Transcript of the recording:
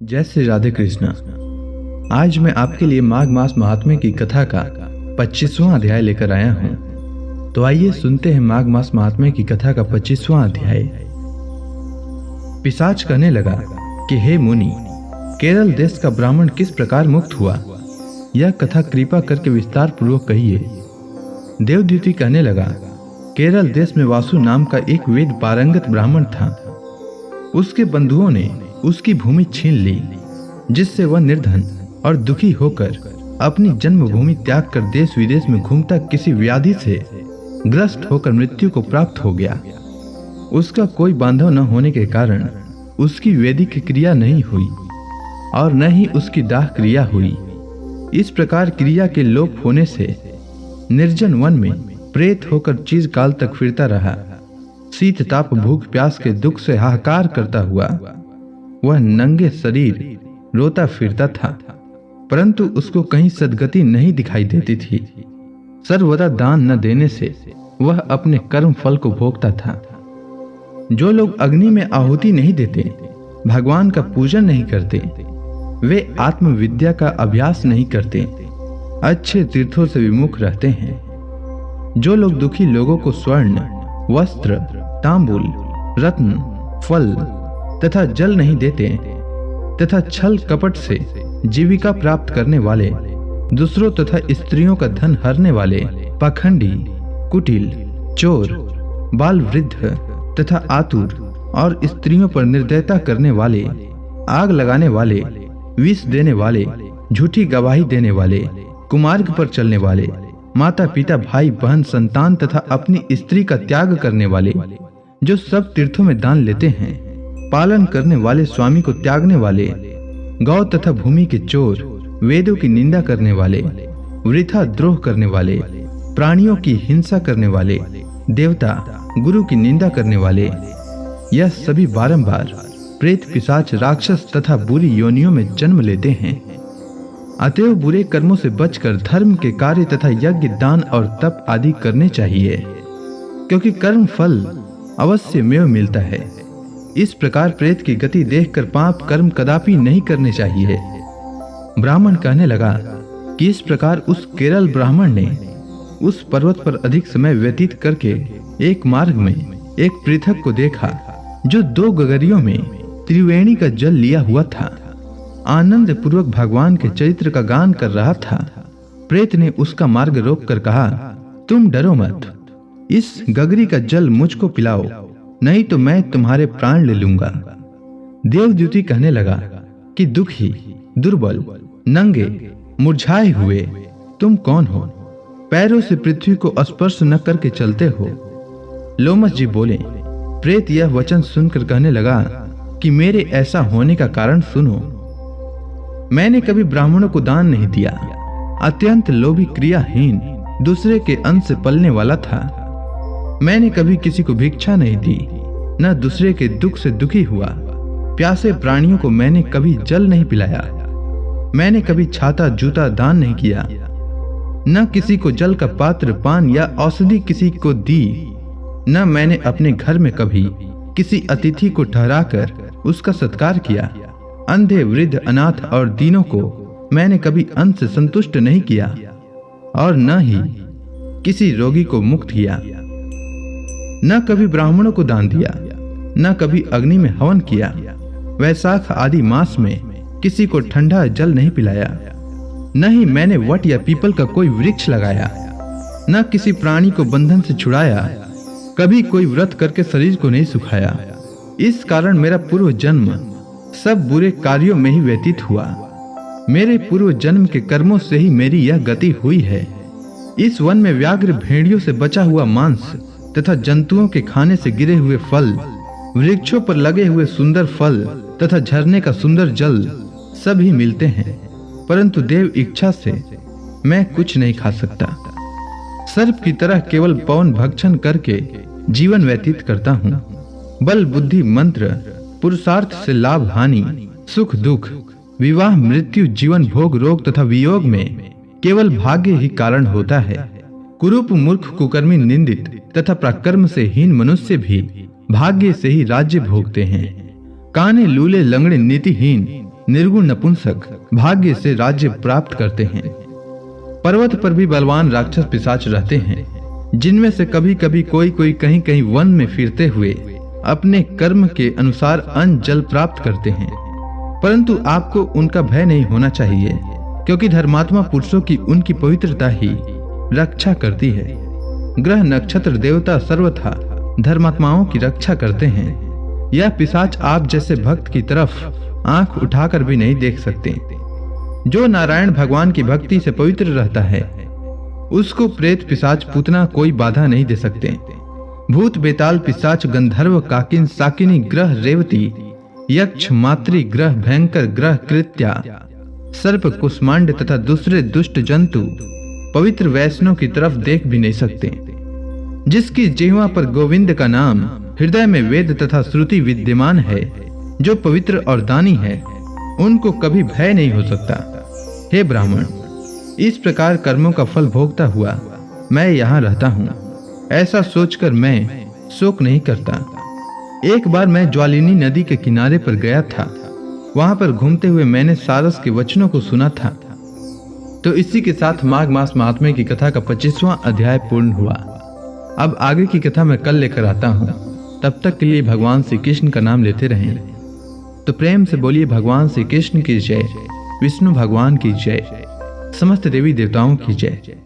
जय श्री राधे कृष्णा। आज मैं आपके लिए माघ मास महात्म्य की कथा का 25वां अध्याय लेकर आया हूं। तो आइए सुनते हैं माघ मास महात्म्य की कथा का 25वां अध्याय। पिशाच कहने लगा कि हे मुनि, केरल देश का ब्राह्मण किस प्रकार मुक्त हुआ, यह कथा कृपा करके विस्तार पूर्वक कहिए। देवद्युति कहने लगा, केरल देश में वासु नाम का एक वेद पारंगत ब्राह्मण था। उसके बंधुओं ने उसकी भूमि छीन ली, जिससे वह निर्धन और दुखी होकर अपनी जन्मभूमि त्याग कर देश विदेश में घूमता किसी व्याधि से ग्रस्त होकर मृत्यु को प्राप्त हो गया। उसका कोई बांधव न होने के कारण उसकी वैदिक क्रिया नहीं हुई और न ही उसकी दाह क्रिया हुई। इस प्रकार क्रिया के लोप होने से निर्जन वन में प्रेत होकर चीर काल तक फिरता रहा। शीत ताप भूख प्यास के दुख से हाहाकार करता हुआ वह नंगे शरीर रोता फिरता था, परंतु उसको कहीं सद्गति नहीं दिखाई देती थी। सर्वदा दान न देने से वह अपने कर्म फल को भोगता था। जो लोग अग्नि में आहुति नहीं देते, भगवान का पूजन नहीं करते, वे आत्मविद्या का अभ्यास नहीं करते, अच्छे तीर्थों से विमुख रहते हैं। जो लोग दुखी लोगों को स्वर्ण, वस्त्र, तांबूल, रत्न, फल तथा जल नहीं देते तथा छल कपट से जीविका प्राप्त करने वाले, दूसरों तथा स्त्रियों का धन हरने वाले, पाखंडी, कुटिल, चोर, बाल वृद्ध तथा आतुर और स्त्रियों पर निर्दयता करने वाले, आग लगाने वाले, विष देने वाले, झूठी गवाही देने वाले, कुमार्ग पर चलने वाले, माता पिता भाई बहन संतान तथा अपनी स्त्री का त्याग करने वाले, जो सब तीर्थों में दान लेते हैं, पालन करने वाले, स्वामी को त्यागने वाले, गौ तथा भूमि के चोर, वेदों की निंदा करने वाले, वृथा द्रोह करने वाले, प्राणियों की हिंसा करने वाले, देवता गुरु की निंदा करने वाले, यह सभी बारंबार प्रेत पिशाच राक्षस तथा बुरी योनियों में जन्म लेते हैं। अतएव बुरे कर्मों से बचकर धर्म के कार्य तथा यज्ञ, दान और तप आदि करने चाहिए, क्योंकि कर्म फल अवश्य में मिलता है। इस प्रकार प्रेत की गति देखकर पाप कर्म कदापि नहीं करने चाहिए। ब्राह्मण कहने लगा कि इस प्रकार उस केरल ब्राह्मण ने उस पर्वत पर अधिक समय व्यतीत करके एक मार्ग में एक पृथक को देखा, जो 2 गगरियों में त्रिवेणी का जल लिया हुआ था, आनंद पूर्वक भगवान के चरित्र का गान कर रहा था। प्रेत ने उसका मार्ग रोककर कहा, तुम डरो मत, इस गगरी का जल मुझको पिलाओ, नहीं तो मैं तुम्हारे प्राण ले लूंगा। देवद्युति कहने लगा कि दुखी, दुर्बल, नंगे, मुरझाए हुए तुम कौन हो? पैरों से पृथ्वी को स्पर्श न करके चलते हो। लोमस जी बोले। प्रेत यह वचन सुनकर कहने लगा कि मेरे ऐसा होने का कारण सुनो। मैंने कभी ब्राह्मणों को दान नहीं दिया, अत्यंत लोभी, क्रियाहीन, दूसरे के अन्न से पलने वाला था। मैंने कभी किसी को भिक्षा नहीं दी, न दूसरे के दुख से दुखी हुआ। प्यासे प्राणियों को मैंने कभी जल नहीं पिलाया। मैंने कभी छाता जूता दान नहीं किया, न किसी को जल का पात्र, पान या औषधि किसी को दी। न मैंने अपने घर में कभी किसी अतिथि को ठहराकर उसका सत्कार किया। अंधे, वृद्ध, अनाथ और दीनों को मैंने कभी अन्न से संतुष्ट नहीं किया और न ही किसी रोगी को मुक्त किया। न कभी ब्राह्मणों को दान दिया, न कभी अग्नि में हवन किया। वैशाख आदि मास में किसी को ठंडा जल नहीं पिलाया। न ही मैंने वट या पीपल का कोई वृक्ष लगाया, न किसी प्राणी को बंधन से छुड़ाया। कभी कोई व्रत करके शरीर को नहीं सुखाया। इस कारण मेरा पूर्व जन्म सब बुरे कार्यों में ही व्यतीत हुआ। मेरे पूर्व जन्म के कर्मों से ही मेरी यह गति हुई है। इस वन में व्याघ्र, भेड़ियों से बचा हुआ मांस तथा जंतुओं के खाने से गिरे हुए फल, वृक्षों पर लगे हुए सुंदर फल तथा झरने का सुंदर जल सब ही मिलते हैं, परंतु देव इच्छा से मैं कुछ नहीं खा सकता। सर्प की तरह केवल पवन भक्षण करके जीवन व्यतीत करता हूँ। बल, बुद्धि, मंत्र, पुरुषार्थ से लाभ हानि, सुख दुख, विवाह, मृत्यु, जीवन, भोग, रोग तथा वियोग में केवल भाग्य ही कारण होता है। कुरूप, मूर्ख, कुकर्मी, निंदित तथा प्राकर्म से हीन मनुष्य भी भाग्य से ही राज्य भोगते हैं। काने, लूले, लंगड़े, नीतिहीन, निर्गुण नपुंसक भाग्य से राज्य प्राप्त करते हैं। पर्वत पर भी बलवान राक्षस पिशाच रहते हैं, जिनमें से कभी कभी कोई कहीं कहीं वन में फिरते हुए अपने कर्म के अनुसार अन्न जल प्राप्त करते हैं। परंतु आपको उनका भय नहीं होना चाहिए, क्योंकि धर्मात्मा पुरुषों की उनकी पवित्रता ही रक्षा करती है। ग्रह नक्षत्र देवता सर्वथा धर्मात्माओं की रक्षा करते हैं। यह पिशाच आप जैसे भक्त की तरफ आंख उठाकर भी नहीं देख सकते। जो नारायण भगवान की भक्ति से पवित्र रहता है, उसको प्रेत पिशाच पूतना कोई बाधा नहीं दे सकते। भूत बेताल पिशाच गंधर्व काकिन साकिनी ग्रह रेवती यक्ष मातृ ग्रह भयंकर ग्रह कृत्या सर्प कुष्मांड तथा दूसरे दुष्ट जंतु पवित्र वैष्णव की तरफ देख भी नहीं सकते। जिसकी जिह्वा पर गोविंद का नाम, हृदय में वेद तथा श्रुति विद्यमान है, जो पवित्र और दानी है, उनको कभी भय नहीं हो सकता। हे ब्राह्मण, इस प्रकार कर्मों का फल भोगता हुआ मैं यहाँ रहता हूँ, ऐसा सोचकर मैं शोक नहीं करता। एक बार मैं ज्वालिनी नदी के किनारे पर गया था। वहां पर घूमते हुए मैंने सारस के वचनों को सुना था। तो इसी के साथ माघ मास महात्म्य की कथा का 25वां अध्याय पूर्ण हुआ। अब आगे की कथा मैं कल लेकर आता हूँ। तब तक के लिए भगवान श्री कृष्ण का नाम लेते रहें। तो प्रेम से बोलिए भगवान श्री कृष्ण की जय, विष्णु भगवान की जय, समस्त देवी देवताओं की जय।